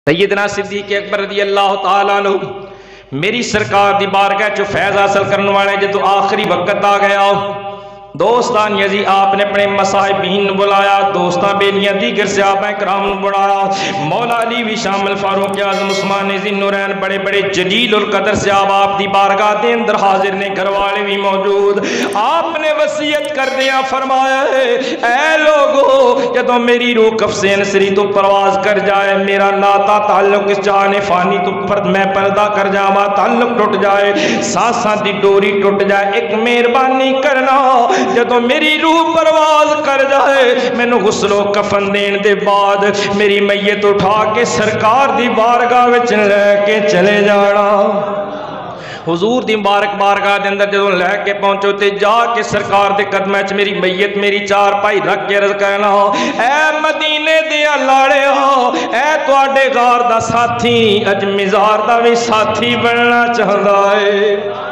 سیدنا صدیق اکبر رضی اللہ تعالیٰ عنہ میری سرکار دی بارگاہ چو فیض حاصل کرنے والے جدو آخری وقت آ گیا دوستان یزی آپ نے اپنے مصاحبین بلایا، دوستان بیلیاں دیگر صحابہ کرام بلایا، مولا علی بھی شامل، فاروق اعظم، عثمان ذی النورین، بڑے بڑے جلیل القدر صحابہ آپ دی بارگاہ دے اندر حاضر نے، گھر والے بھی موجود۔ آپ نے وصیت کر دیا، فرمایا اے لوگو جدو میری روح کفس انصری تو پرواز کر جائے، میرا ناتا تعلق اس جہان فانی تو میں پردہ کر جاواں، تعلق ٹوٹ جائے، سانساں دی ڈوری ٹوٹ جائے، ایک مہربانی کرنا جدو میری روح پرواز کر جائے مینوں غسل و کفن دین دے بعد میری میت اٹھا کے سرکار دی بارگاہ وچ لے کے چلے جانا۔ حضور دی مبارک بارگاہ دے اندر جدوں لے کے پہنچو تے جا کے سرکار دے قدماں وچ میری میت میری چار پائی رکھ کے عرض کرنا، اے مدینے دے لاڑے ہو، اے تواڈے غار دا ساتھی اج مزار دا وی ساتھی بننا چاہندا ہے۔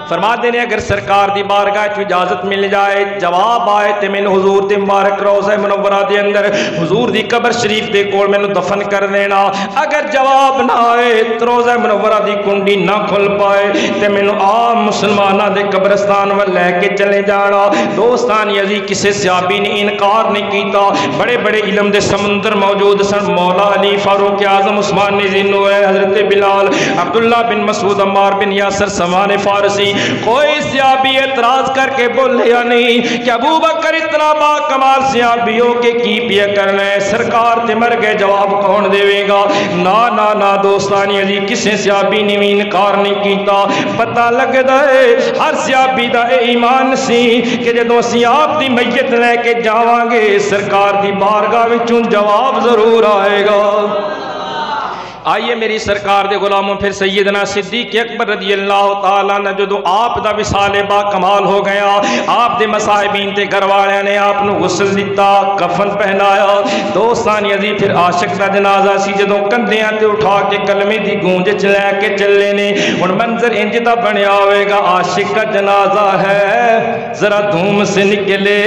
فرما دینے اگر سرکار دی بارگاہ چو اجازت مل جائے، جواب آئے تے میں حضور دی مبارک روضہ منورہ دے اندر حضور دی قبر شریف دے کول میں دفن کر دینا۔ اگر جواب نہ آئے روضہ منورہ دی کنڈی نہ کھل پائے تے میں عام مسلمانہ دے قبرستان وال لے کے چلے جانا۔ دوستان یزی کسے صحابی نے انکار نہیں کیتا، بڑے بڑے علم دے سمندر موجود سن، مولا علی، فاروق اعظم، عثمان ذی النورین، حضرت بلال، عبداللہ بن مسعود، عمار بن یاسر، سلمان فارسی، کوئی صحابی اعتراض کر کے بولیا نہیں کہ ابو بکر اتنا با کمال صحابیوں کے کی پیا کرنا ہے، سرکار تے مر گئے جواب کون دے گا؟ نا نا نا دوستانی علی کسے صحابی نے بھی انکار نہیں کیتا۔ پتہ لگدا ہے ہر صحابی دا ایمان سی کہ جدوں اسی آپ دی میت لے کے جاواں گے سرکار دی بارگاہ وچوں جواب ضرور آئے گا۔ آئیے میری سرکار دے غلاموں پھر سیدنا صدیق اکبر رضی اللہ تعالیٰ عنہ جدو آپ دا وصال با کمال ہو گیا، آپ دے مصاحبین تے گھر والے نے آپ نو غسل دیتا، کفن پہنایا۔ دوستان یزی پھر عاشق دا جنازہ سی جدو کندیاں تے اٹھا کے کلمے دی گونج چلے کے چلے نے، اور منظر انج دا بنیا ہوئے گا عاشق کا جنازہ ہے ذرا دھوم سے نکلے،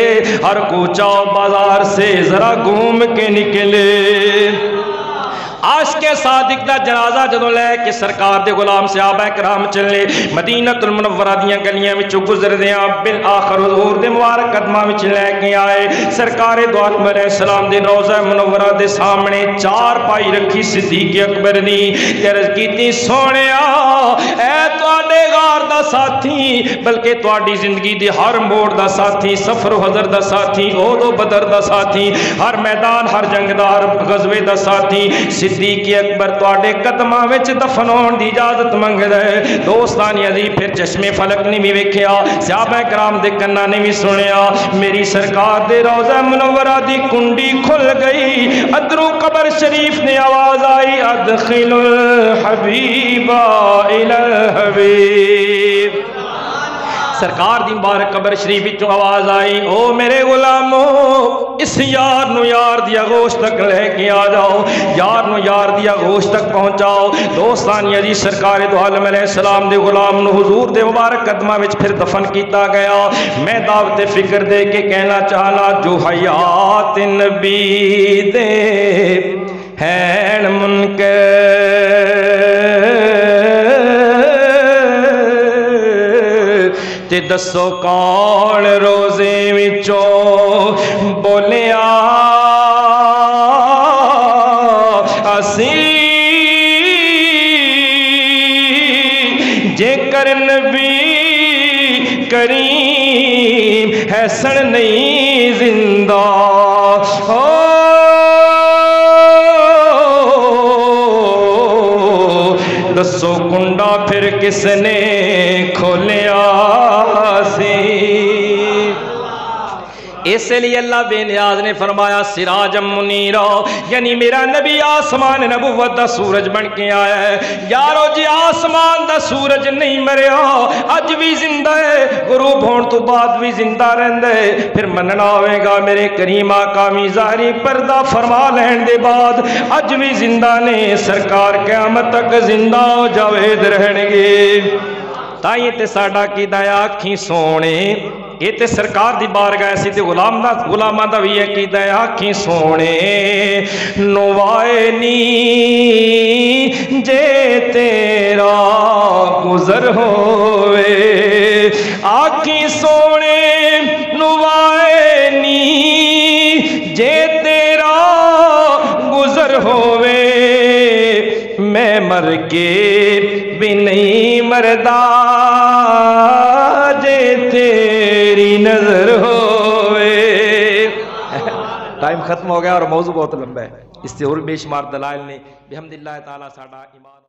ہر کوچہ بازار سے ذرا گھوم کے نکلے۔ عاشق صادق دا جنازہ جدو لے کے سرکار دے غلام صحابہ کرام چلے، مدینہ المنورہ دیاں گلیاں وچوں گزر دیاں بالآخر حضور دے مبارک قدماں وچ لے کے آئے۔ سرکار دو عالم علیہ السلام دے روضہ منورہ دے سامنے چار پائی رکھی صدیق اکبر دی، عرض کیتی سونیا اے تواڈے غار دا ساتھی، بلکہ تواڈی زندگی دی ہر موڑ دا ساتھی، سفر و حضر دا ساتھی، احد و بدر دا ساتھی، ہر میدان ہر جنگ دا ہر غزوے دا ساتھی صدیق اکبر تواڈے قدماں وچ دفن ہون دی اجازت منگدا ہے۔ دوستان عزیز پھر چشمے فلک نے بھی ویکھیا، صحابہ کرام دے کنا نے بھی سنیا، میری سرکار دے روضہ منورہ دی کنڈی کھل گئی، ادرو قبر شریف نے آواز آئی ادخل الحبیب الی الحبیب۔ سرکار دی مبارک قبر شریف وچوں آواز آئی او میرے غلامو اس یار نو یار دی آغوش تک لے کے آ جاؤ، یار نو یار دی آغوش تک پہنچاؤ۔ دوستان عزیز سرکار دو عالم علیہ السلام دے غلام نو حضور دے مبارک قدماں وچ پھر دفن کیتا گیا۔ میں دعوت فکر دے کے کہنا چاہنا جو حیات نبی دے ہیں منکر تے دسو کون روزے وچوں بولیا اسی جے کر نبی کریم ہے سن نہیں زندہ دسو کنڈا پھر کس نے کھولیا سی۔ اس لیے اللہ بے نیاز نے فرمایا سراجم منیرا، یعنی میرا نبی آسمان نبوت دا سورج بن کے آیا ہے۔ یارو جی آسمان دا سورج نہیں مریا، اج بھی زندہ ہے، غروب ہون تو بعد بھی زندہ رہندا ہے، پھر مننا ہوئے گا میرے کریم آقا بھی ظاہری پردہ فرما لین دے بعد اج بھی زندہ نے، سرکار قیامت تک زندہ جاوید رہن گے۔ تائیں تے ساڈا کیدا آکھیں سونے یہ تے سرکار دی بارگاہ سی تے غلاماں دا وی کیدا آکھیں سونے نوائے نی جے تیرا گزر ہوئے آکھیں سونے نوائے نی جے تیرا گزر ہوئے میں مر کے بھی نہیں مردا جے تیری نظر ہوئے۔ ٹائم ختم ہو گیا اور موضوع بہت لمبا ہے، اس سے اور بے شمار دلائل نے بحمد اللہ تعالیٰ ساڈا ایمان